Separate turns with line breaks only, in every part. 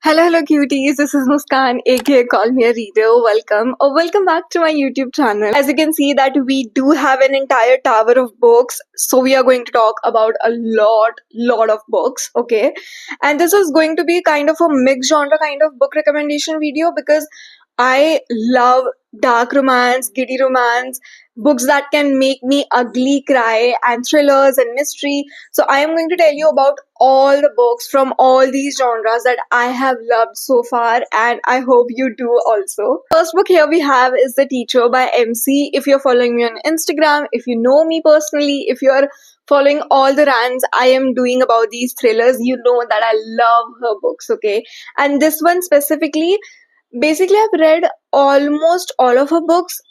Hello, cuties. This is Muskan, aka Call Me a Reader. Welcome or welcome back to my YouTube channel. As you can see that we do have an entire tower of books, so we are going to talk about a lot of books. Okay, and this is going to be kind of a mixed genre kind of book recommendation video because I love dark romance, giddy romance, books that can make me ugly cry, and thrillers and mystery. So I am going to tell you about all the books from all these genres that I have loved so far, and I hope you do also. First book here we have is The Teacher by MC. If you're following me on Instagram, if you know me personally, if you're following all the rants I am doing about these thrillers, you know that I love her books, okay? And this one specifically, basically I've read almost all of her books.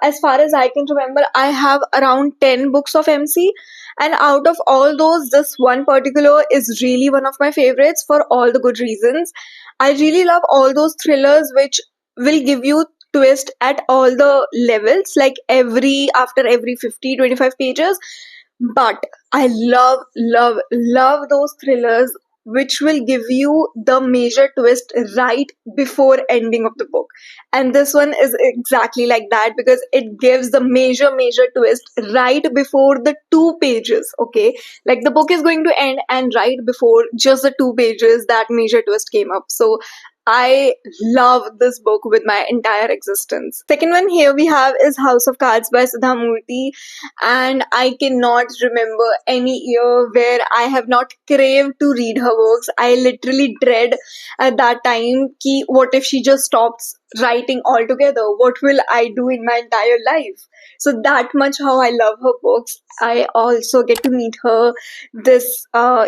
As far as I can remember, I have around 10 books of MC, and out of all those, this one particular is really one of my favorites for all the good reasons. I really love all those thrillers which will give you twist at all the levels, like after every 50-25 pages. But I love those thrillers which will give you the major twist right before ending of the book. And this one is exactly like that because it gives the major twist right before the 2 pages. Okay, like the book is going to end, and right before just the 2 pages, that major twist came up. So I love this book with my entire existence. Second one here we have is House of Cards by Sudha Murthy, and I cannot remember any year where I have not craved to read her works. I literally dread at that time ki what if she just stops writing altogether? What will I do in my entire life? So that much how I love her books. I also get to meet her this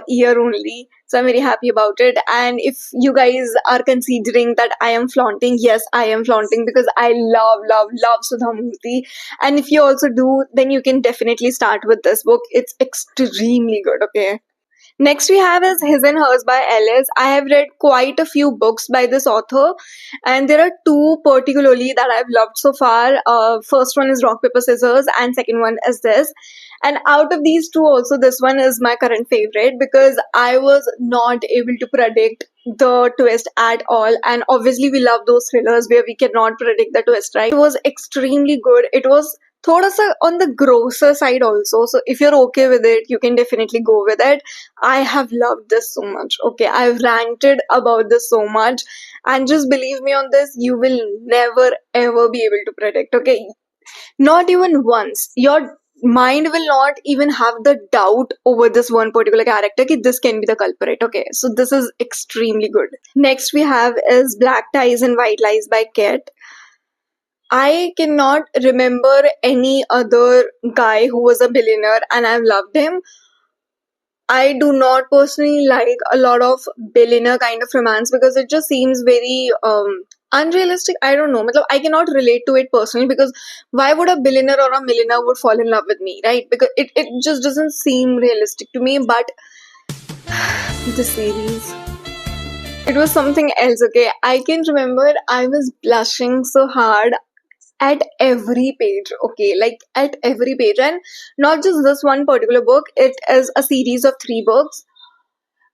year only. So I'm very happy about it. And if you guys are considering that I am flaunting, yes, I am flaunting because I love Sudha Murthy. And if you also do, then you can definitely start with this book. It's extremely good, okay? Next we have is His and Hers by Alice. I have read quite a few books by this author, and there are two particularly that I've loved so far. First one is Rock Paper Scissors, and second one is this. And out of these two also, this one is my current favorite because I was not able to predict the twist at all. And obviously we love those thrillers where we cannot predict the twist, right? It was extremely good. It was thoda sa on the grosser side also, so if you're okay with it, you can definitely go with it. I have loved this so much, okay? I've ranted about this so much, and just believe me on this, you will never ever be able to predict, okay? Not even once. Your mind will not even have the doubt over this one particular character ki this can be the culprit, okay? So this is extremely good. Next we have is Black Ties and White Lies by Ket. I cannot remember any other guy who was a billionaire and I've loved him. I do not personally like a lot of billionaire kind of romance because it just seems very unrealistic. I don't know. Matlab, I cannot relate to it personally because why would a billionaire or a millionaire would fall in love with me, right? Because it just doesn't seem realistic to me. But the series, it was something else, okay? I can remember I was blushing so hard at every page, okay? Like at every page. And not just this one particular book, it is a series of 3 books.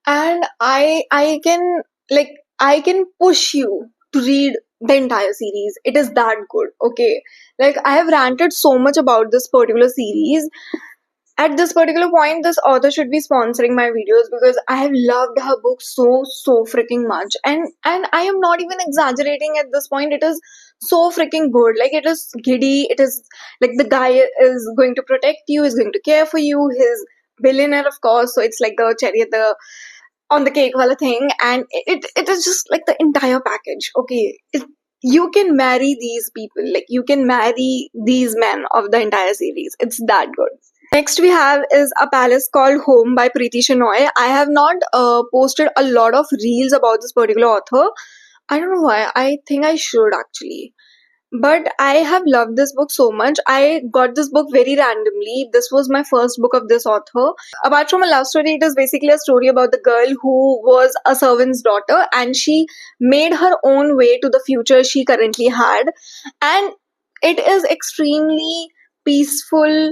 And I can, like, I can push you to read the entire series. It is that good, okay? Like, I have ranted so much about this particular series. At this particular point, this author should be sponsoring my videos because I have loved her book so freaking much. And I am not even exaggerating at this point. It is so freaking good. Like, it is giddy. It is like the guy is going to protect you, is going to care for you. His billionaire, of course. So it's like the cherry at the on the cake wala thing. And it is just like the entire package. Okay. You can marry these people. Like, you can marry these men of the entire series. It's that good. Next we have is A Palace Called Home by Preeti Shenoy. I have not posted a lot of reels about this particular author. I don't know why. I think I should actually. But I have loved this book so much. I got this book very randomly. This was my first book of this author. Apart from a love story, it is basically a story about the girl who was a servant's daughter and she made her own way to the future she currently had. And it is extremely peaceful,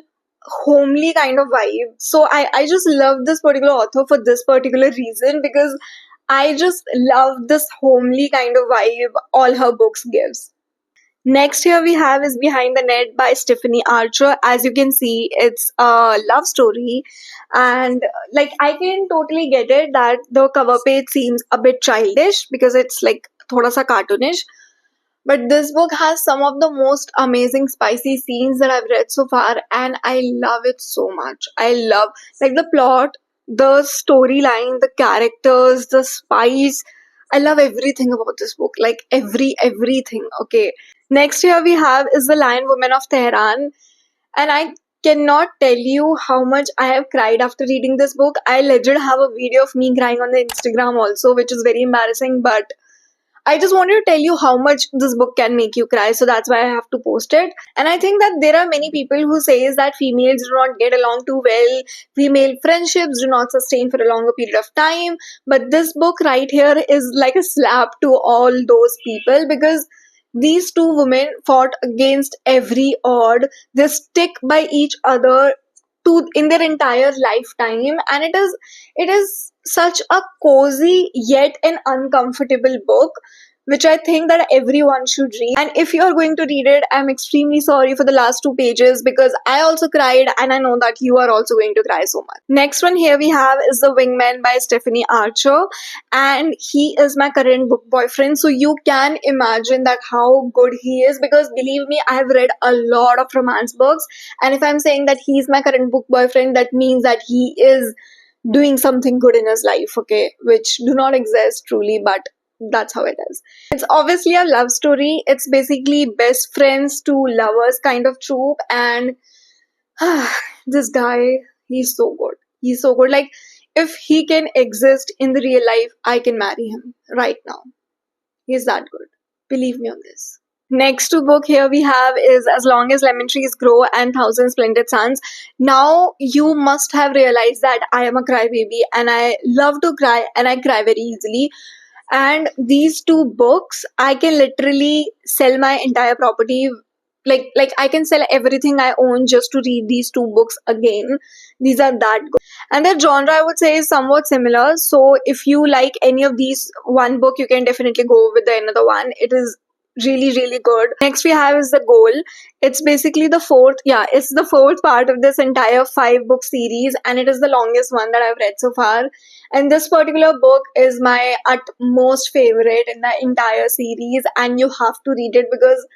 homely kind of vibe. So I just love this particular author for this particular reason because I just love this homely kind of vibe all her books gives. Next here we have is Behind the Net by Stephanie Archer. As you can see, it's a love story, and like I can totally get it that the cover page seems a bit childish because it's like thoda sa cartoonish. But this book has some of the most amazing spicy scenes that I've read so far, and I love it so much. I love like the plot, the storyline, the characters, the spice. I love everything about this book. Like everything. Okay. Next here we have is The Lion Woman of Tehran, and I cannot tell you how much I have cried after reading this book. I legit have a video of me crying on the Instagram also, which is very embarrassing, but I just wanted to tell you how much this book can make you cry, so that's why I have to post it. And I think that there are many people who says that females do not get along too well, female friendships do not sustain for a longer period of time. But this book right here is like a slap to all those people because these two women fought against every odd. They stick by each other to in their entire lifetime, and it is such a cozy yet an uncomfortable book which I think that everyone should read. And if you are going to read it, I'm extremely sorry for the last two pages because I also cried and I know that you are also going to cry so much. Next one here we have is The Wingman by Stephanie Archer, and he is my current book boyfriend, so you can imagine that how good he is because believe me, I have read a lot of romance books, and if I'm saying that he's my current book boyfriend, that means that he is doing something good in his life, okay, which do not exist truly, but that's how it is. It's obviously a love story. It's basically best friends to lovers kind of trope, and this guy, he's so good. He's so good. Like, if he can exist in the real life, I can marry him right now. He's that good. Believe me on this. Next to book here we have is As Long as Lemon Trees Grow and Thousand Splendid Suns. Now you must have realized that I am a crybaby and I love to cry and I cry very easily. And these two books, I can literally sell my entire property. Like I can sell everything I own just to read these two books again. These are that good. And the genre I would say is somewhat similar. So if you like any of these one book, you can definitely go with the another one. It is really good. Next we have is The Goal. It's basically it's the fourth part of this entire 5 book series, and it is the longest one that I've read so far. And this particular book is my utmost favorite in the entire series, and you have to read it because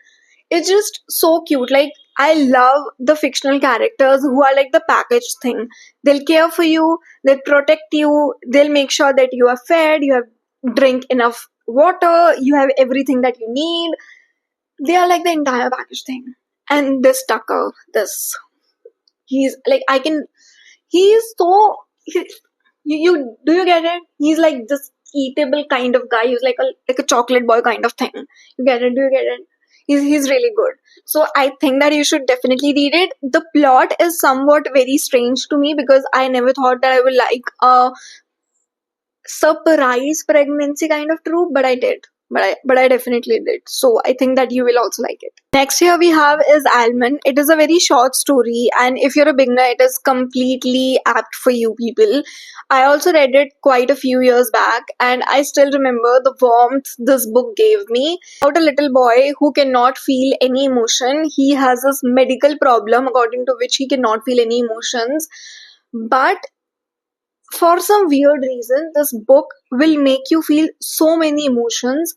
it's just so cute. Like, I love the fictional characters who are like the package thing. They'll care for you, they'll protect you, they'll make sure that you are fed, you have drink enough water, you have everything that you need. They are like the entire package thing. And this Tucker, he's like, he is so, you do you get it? He's like this eatable kind of guy. He's like a chocolate boy kind of thing. You get it? Do you get it? He's really good. So I think that you should definitely read it. The plot is somewhat very strange to me because I never thought that I would like a surprise pregnancy kind of trope, but I did. But I definitely did. So I think that you will also like it. Next here we have is Almond. It is a very short story, and if you're a beginner, it is completely apt for you people. I also read it quite a few years back, and I still remember the warmth this book gave me. About a little boy who cannot feel any emotion. He has this medical problem according to which he cannot feel any emotions. But for some weird reason, this book will make you feel so many emotions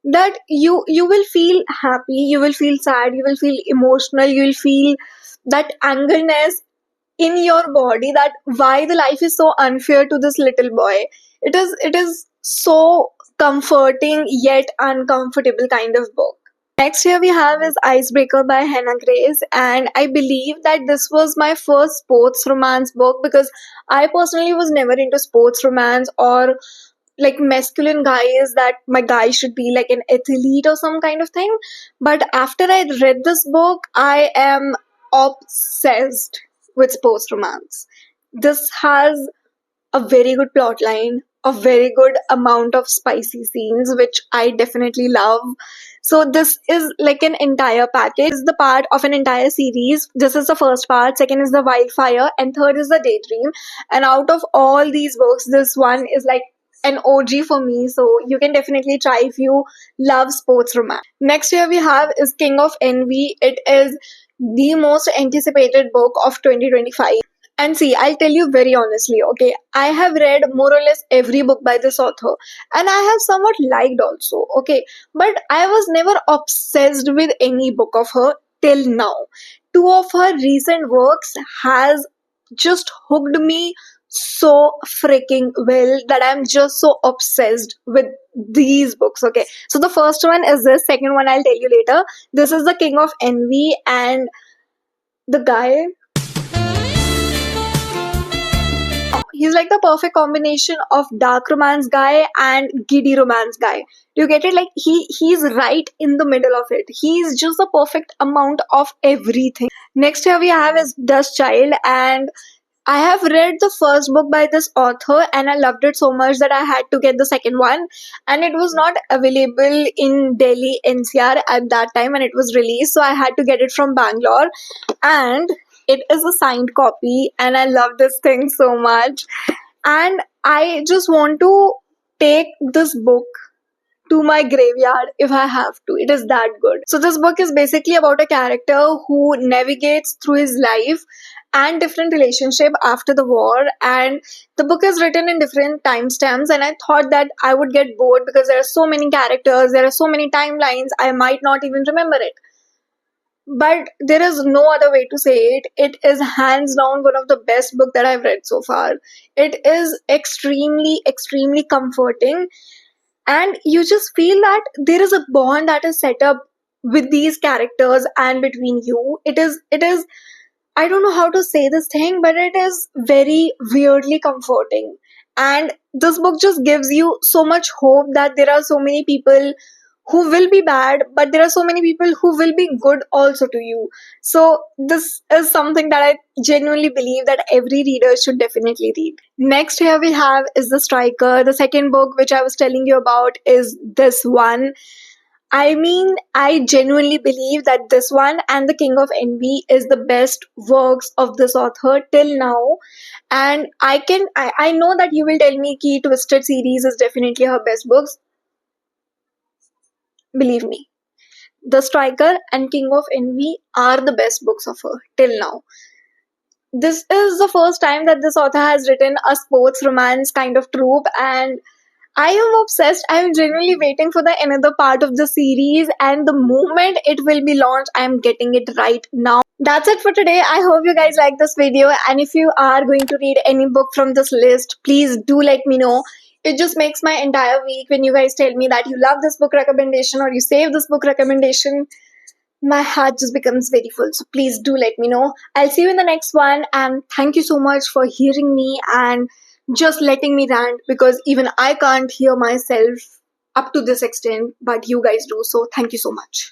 that you will feel happy, you will feel sad, you will feel emotional, you will feel that angerness in your body, that why the life is so unfair to this little boy. It is so comforting yet uncomfortable kind of book. Next here we have is Icebreaker by Hannah Grace, and I believe that this was my first sports romance book because I personally was never into sports romance or like masculine guys that my guy should be like an athlete or some kind of thing. But after I read this book, I am obsessed with sports romance. This has a very good plot line, a very good amount of spicy scenes, which I definitely love. So this is like an entire package. This is the part of an entire series. This is the first part, second is the Wildfire, and third is the Daydream. And out of all these books, this one is like an OG for me, so you can definitely try if you love sports romance. Next here we have is King of Envy. It is the most anticipated book of 2025. And see, I'll tell you very honestly, okay, I have read more or less every book by this author, and I have somewhat liked also, okay, but I was never obsessed with any book of her till now. Two of her recent works has just hooked me so freaking well that I'm just so obsessed with these books. Okay, so the first one is this, second one I'll tell you later. This is The King of Envy, and the guy, he's like the perfect combination of dark romance guy and giddy romance guy. You get it? Like he's right in the middle of it. He's just the perfect amount of everything. Next here we have is Dust Child, and I have read the first book by this author and I loved it so much that I had to get the second one, and it was not available in Delhi NCR at that time when it was released, so I had to get it from Bangalore, and it is a signed copy and I love this thing so much, and I just want to take this book to my graveyard if I have to. It is that good. So, this book is basically about a character who navigates through his life and different relationship after the war, and the book is written in different timestamps, and I thought that I would get bored because there are so many characters, there are so many timelines, I might not even remember it. But there is no other way to say it. It is hands down one of the best book that I've read so far. It is extremely comforting, and you just feel that there is a bond that is set up with these characters and between you. It is I don't know how to say this thing, but it is very weirdly comforting, and this book just gives you so much hope that there are so many people who will be bad, but there are so many people who will be good also to you. So this is something that I genuinely believe that every reader should definitely read. Next here we have is The Striker. The second book which I was telling you about is this one. I mean, I genuinely believe that this one and The King of Envy is the best works of this author till now. And I know that you will tell me Key Twisted series is definitely her best books. Believe me, The Striker and King of Envy are the best books of her till now. This is the first time that this author has written a sports romance kind of trope, and I am obsessed. I am genuinely waiting for the another part of the series, and the moment it will be launched, I am getting it right now. That's it for today. I hope you guys like this video, and if you are going to read any book from this list, please do let me know. It just makes my entire week when you guys tell me that you love this book recommendation or you save this book recommendation. My heart just becomes very full. So please do let me know. I'll see you in the next one, and thank you so much for hearing me and just letting me rant, because even I can't hear myself up to this extent, but you guys do. So thank you so much.